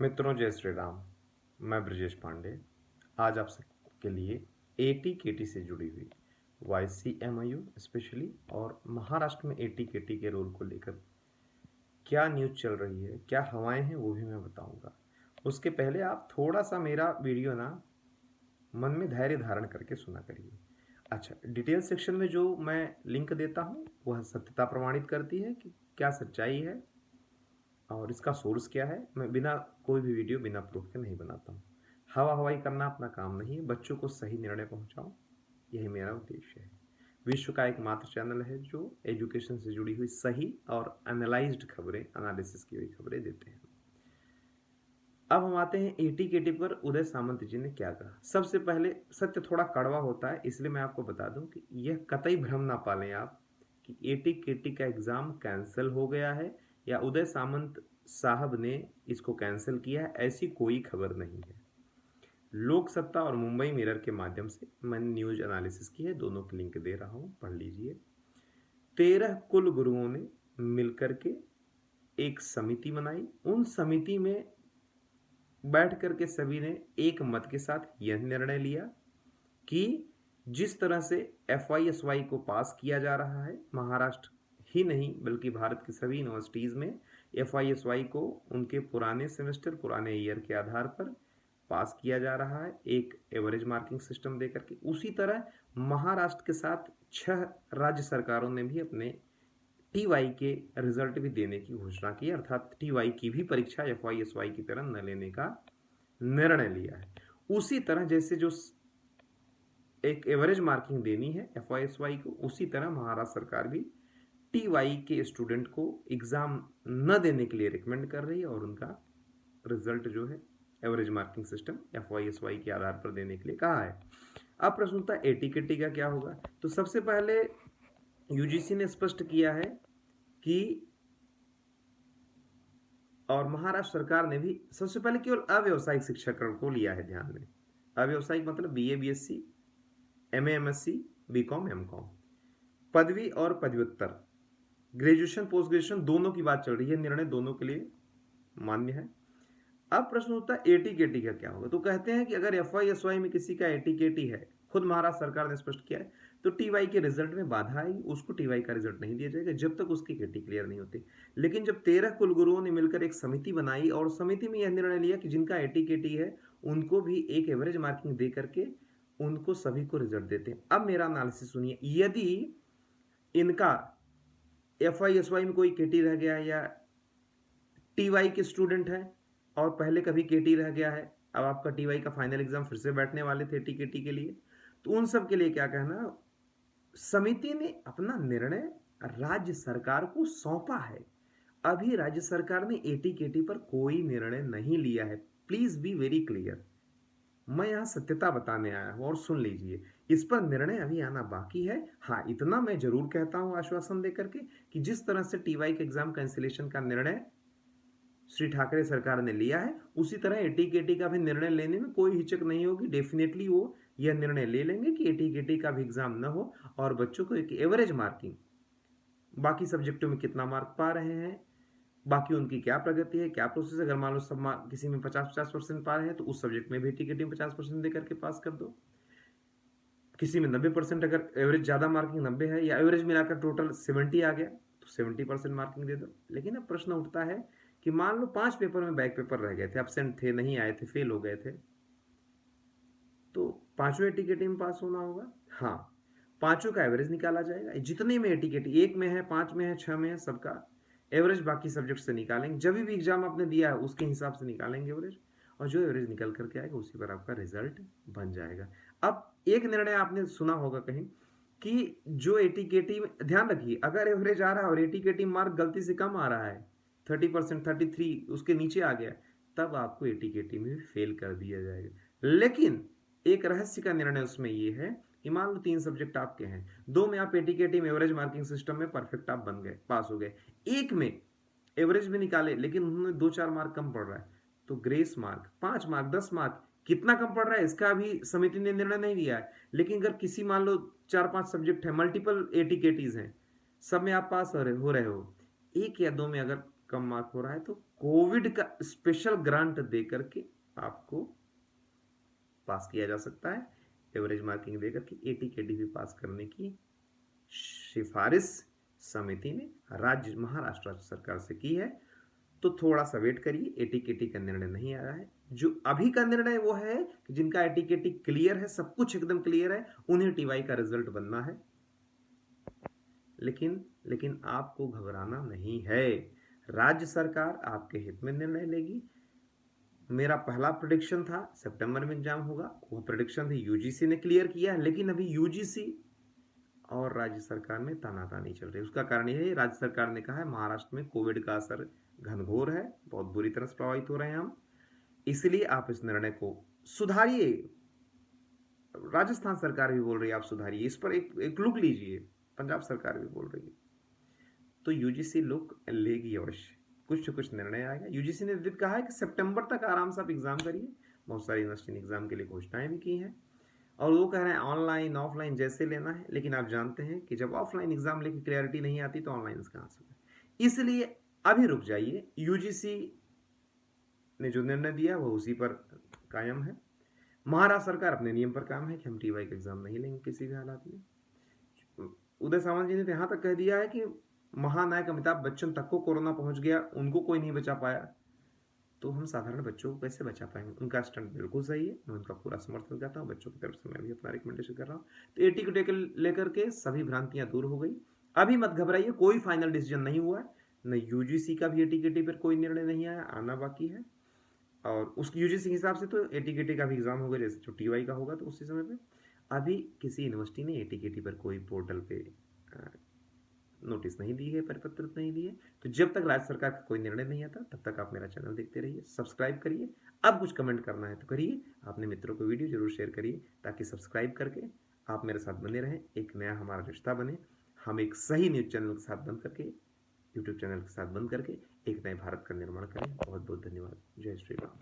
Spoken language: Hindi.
मित्रों, जय श्री राम। मैं ब्रजेश पांडे आज आप सबके लिए एटी-केटी से जुड़ी हुई YCMIU स्पेशली और महाराष्ट्र में एटी-केटी के रोल को लेकर क्या न्यूज़ चल रही है, क्या हवाएं हैं, वो भी मैं बताऊंगा। उसके पहले आप थोड़ा सा मेरा वीडियो मन में धैर्य धारण करके सुना करिए। अच्छा, डिटेल सेक्शन में जो मैं लिंक देता हूँ वह सत्यता प्रमाणित करती है कि क्या सच्चाई है और इसका सोर्स क्या है। मैं बिना कोई भी वीडियो बिना प्रूफ के नहीं बनाता हूँ। हवा हवाई करना अपना काम नहीं है, बच्चों को सही निर्णय पहुँचाओ, यही मेरा उद्देश्य है। विश्व का एकमात्र चैनल है जो एजुकेशन से जुड़ी हुई सही और एनालाइज्ड खबरें, एनालिसिस की हुई खबरें देते हैं। अब हम आते हैं एटी-केटी पर। उदय सामंत जी ने क्या कहा। सबसे पहले, सत्य थोड़ा कड़वा होता है, इसलिए मैं आपको बता दूं कि यह कतई भ्रम ना पालें आप कि एटी-केटी का एग्जाम कैंसिल हो गया है या उदय सामंत साहब ने इसको कैंसिल किया है, ऐसी कोई खबर नहीं है। लोक सत्ता और मुंबई मिरर के माध्यम से मैंने न्यूज एनालिसिस की है, दोनों की लिंक दे रहा हूं, पढ़ लीजिए। 13 कुल गुरुओं ने मिलकर के एक समिति बनाई। उन समिति में बैठ करके सभी ने एक मत के साथ यह निर्णय लिया कि जिस तरह से FYSY को पास किया जा रहा है, महाराष्ट्र ही नहीं बल्कि भारत की सभी यूनिवर्सिटीज़ में FYSY को उनके पुराने सेमेस्टर, पुराने ईयर के आधार पर पास किया जा रहा है, एक एवरेज मार्किंग सिस्टम देकर के। उसी तरह महाराष्ट्र के साथ 6 राज्य सरकारों ने भी अपने TY के रिजल्ट भी देने की घोषणा की, अर्थात TY की भी परीक्षा FYSY की तरह न लेने का निर्णय लिया है। उसी तरह जैसे जो एक एवरेज मार्किंग देनी है FYSY को, उसी तरह महाराष्ट्र सरकार भी TY के स्टूडेंट को एग्जाम न देने के लिए रिकमेंड कर रही है और उनका रिजल्ट जो है एवरेज मार्किंग सिस्टम FYSY के आधार पर देने के लिए कहा है। अब प्रश्न उठता है एटी-केटी का क्या होगा। तो सबसे पहले UGC ने स्पष्ट किया है कि, और महाराष्ट्र सरकार ने भी, सबसे पहले केवल अव्यवसायिक शिक्षकों को लिया है ध्यान में। अव्यवसायिक मतलब BA BSc MA MSc BCom MCom, पदवी और पदव्युत्तर, ग्रेजुएशन पोस्ट ग्रेजुएशन दोनों की बात चल रही है। निर्णय दोनों के लिए मान्य है। अब प्रश्न होता है एटी-केटी का क्या होगा। तो कहते हैं कि अगर FYSY में किसी का एटी-केटी है, खुद महाराष्ट्र सरकार ने स्पष्ट किया है, तो TY के रिजल्ट में बाधा आएगी, उसको TY का रिजल्ट नहीं दिया जाएगा जब तक उसकी केटी क्लियर नहीं होती। लेकिन जब 13 कुलगुरुओं ने मिलकर एक समिति बनाई और समिति में यह निर्णय लिया कि जिनका एटी-केटी है उनको भी एक एवरेज मार्किंग दे करके उनको सभी को रिजल्ट देते हैं। अब मेरा एनालिसिस सुनिए। यदि इनका FYSY में कोई केटी रह गया या TY के स्टूडेंट है और पहले कभी केटी रह गया है, अब आपका TY का फाइनल एग्जाम फिर से बैठने वाले थे एटी-केटी के लिए, तो उन सब के लिए क्या कहना। समिति ने अपना निर्णय राज्य सरकार को सौंपा है। अभी राज्य सरकार ने एटी-केटी पर कोई निर्णय नहीं लिया है। Please be very clear. मैं यहां सत्यता बताने आया हूं और सुन लीजिए, इस पर निर्णय अभी आना बाकी है। हाँ, इतना मैं जरूर कहता हूं आश्वासन देकर के कि जिस तरह से TY के एग्जाम कैंसिलेशन का निर्णय श्री ठाकरे सरकार ने लिया है, उसी तरह एटी-केटी का भी निर्णय लेने में कोई हिचक नहीं होगी। डेफिनेटली वो यह निर्णय ले लेंगे कि एटी-केटी का भी एग्जाम न हो और बच्चों को एक एवरेज मार्किंग, बाकी सब्जेक्टों में कितना मार्क पा रहे हैं, बाकी उनकी क्या प्रगति है, क्या प्रोसेस है। अगर मान लो सब किसी में 50-50% पा रहे हैं तो उस सब्जेक्ट में भी एटी-केटी में 50% देकर के पास कर दो। किसी में 90%, अगर एवरेज ज्यादा मार्किंग 90 है या एवरेज मिलाकर टोटल 70 आ गया तो 70% मार्किंग दे दो। लेकिन अब प्रश्न उठता है कि मान लो 5 पेपर में बैक पेपर रह गए थे, एब्सेंट थे, नहीं आए थे, फेल हो गए थे, तो पांचों एटी-केटी में पास होना होगा। हाँ, पांचों का एवरेज निकाला जाएगा। जितने में एटी-केटी, 1 में है, 5 में है, 6 में है, सबका एवरेज बाकी सब्जेक्ट से निकालेंगे। जब भी एग्जाम आपने दिया है उसके हिसाब से निकालेंगे एवरेज, और जो एवरेज निकल करके आएगा उसी पर आपका रिजल्ट बन जाएगा। अब एक निर्णय आपने सुना होगा कहीं कि जो एटी-केटी में, ध्यान रखिए, अगर एवरेज आ रहा है और एटी-केटी मार्क गलती से कम आ रहा है, 30%, 33 उसके नीचे आ गया, तब आपको एटी-केटी में भी फेल कर दिया जाएगा। लेकिन एक रहस्य का निर्णय उसमें ये है कि मान लो 3 सब्जेक्ट आपके हैं, 2 में आप एटी-केटी में एवरेज मार्किंग सिस्टम में परफेक्ट आप बन गए, पास हो गए, 1 में एवरेज भी निकाले लेकिन उन्होंने 2-4 मार्क कम पड़ रहा है, तो ग्रेस मार्क 5 मार्क 10 मार्क कितना कम पड़ रहा है इसका अभी समिति ने निर्णय नहीं लिया है। लेकिन अगर किसी मान लो 4-5 सब्जेक्ट है, मल्टीपल एटी-केटीज हैं, सब में आप पास हो रहे हो, 1 या 2 में अगर कम मार्क हो रहा है तो कोविड का स्पेशल ग्रांट दे करके आपको पास किया जा सकता है, एवरेज मार्किंग देकर के एटीकेटी भी पास करने की सिफारिश समिति ने राज्य महाराष्ट्र सरकार से की है। तो थोड़ा सा वेट करिए, एटीकेटी का निर्णय नहीं आया है। जो अभी का निर्णय वो है कि जिनका एटीकेटी क्लियर है, सब कुछ एकदम क्लियर है, उन्हें टीवाई का रिजल्ट बनना है। लेकिन आपको घबराना नहीं है, राज्य सरकार आपके हित में निर्णय लेगी। मेरा पहला प्रेडिक्शन था सितंबर में एग्जाम होगा, वो प्रेडिक्शन थी यूजीसी ने क्लियर किया है, लेकिन अभी यूजीसी और राज्य सरकार में तानातानी चल रही है। उसका कारण यह है, राज्य सरकार ने कहा है महाराष्ट्र में कोविड का असर घनघोर है, बहुत बुरी तरह से प्रभावित हो रहे हैं हम, इसलिए आप इस निर्णय को सुधारिए। राजस्थान सरकार भी बोल रही है आप सुधारिए, इस पर एक लुक लीजिए, पंजाब सरकार भी बोल रही है। तो यूजीसी लुक लेगी अवश्य, कुछ निर्णय आएगा। यूजीसी ने कहा है कि सितंबर तक आराम से आप एग्जाम करिए, बहुत सारी यूनिवर्सिटी ने एग्जाम के लिए घोषणाएं भी की हैं, और वो कह रहे हैं ऑनलाइन ऑफलाइन जैसे लेना है। लेकिन आप जानते हैं कि जब ऑफलाइन एग्जाम लेके क्लैरिटी नहीं आती तो ऑनलाइन कहां से होगा, इसलिए अभी रुक जाइए। यूजीसी ने जो निर्णय दिया वो उसी पर कायम है। महाराष्ट्र सरकार अपने नियम पर काम है कि हम टीवाई का एग्जाम नहीं लेंगे किसी भी हालात में। उदय सामंत जी ने तो यहां तक कह दिया है कि महानायक अमिताभ बच्चन तक को कोरोना पहुंच गया, उनको कोई नहीं बचा पाया, तो हम साधारण बच्चों को कैसे बचा पाएंगे। उनका स्टैंड बिल्कुल सही है, मैं उनका पूरा समर्थन करता हूँ, बच्चों की तरफ से मैं भी अपना रिकमेंडेशन कर रहा हूँ। तो एटी को लेकर के सभी भ्रांतियां दूर हो गई। अभी मत घबराइए, कोई फाइनल डिसीजन नहीं हुआ है, न यूजीसी का भी एटीकेटी पर कोई निर्णय नहीं आया, आना बाकी है। और उस यूजीसी के हिसाब से तो एटीकेटी का भी एग्जाम होगा, जैसे जो टीवाई का होगा तो उसी समय पे। अभी किसी यूनिवर्सिटी ने एटीकेटी पर कोई पोर्टल पे नोटिस नहीं दी है, परिपत्र नहीं दी है। तो जब तक राज्य सरकार का कोई निर्णय नहीं आता तब तक आप मेरा चैनल देखते रहिए, सब्सक्राइब करिए। अब कुछ कमेंट करना है तो करिए, अपने मित्रों को वीडियो जरूर शेयर करिए, ताकि सब्सक्राइब करके आप मेरे साथ बने रहें, एक नया हमारा रिश्ता बने। हम एक सही न्यूज चैनल के साथ बंद करके, यूट्यूब चैनल के साथ बंद करके एक नए भारत का निर्माण करें। बहुत बहुत धन्यवाद। जय श्री राम।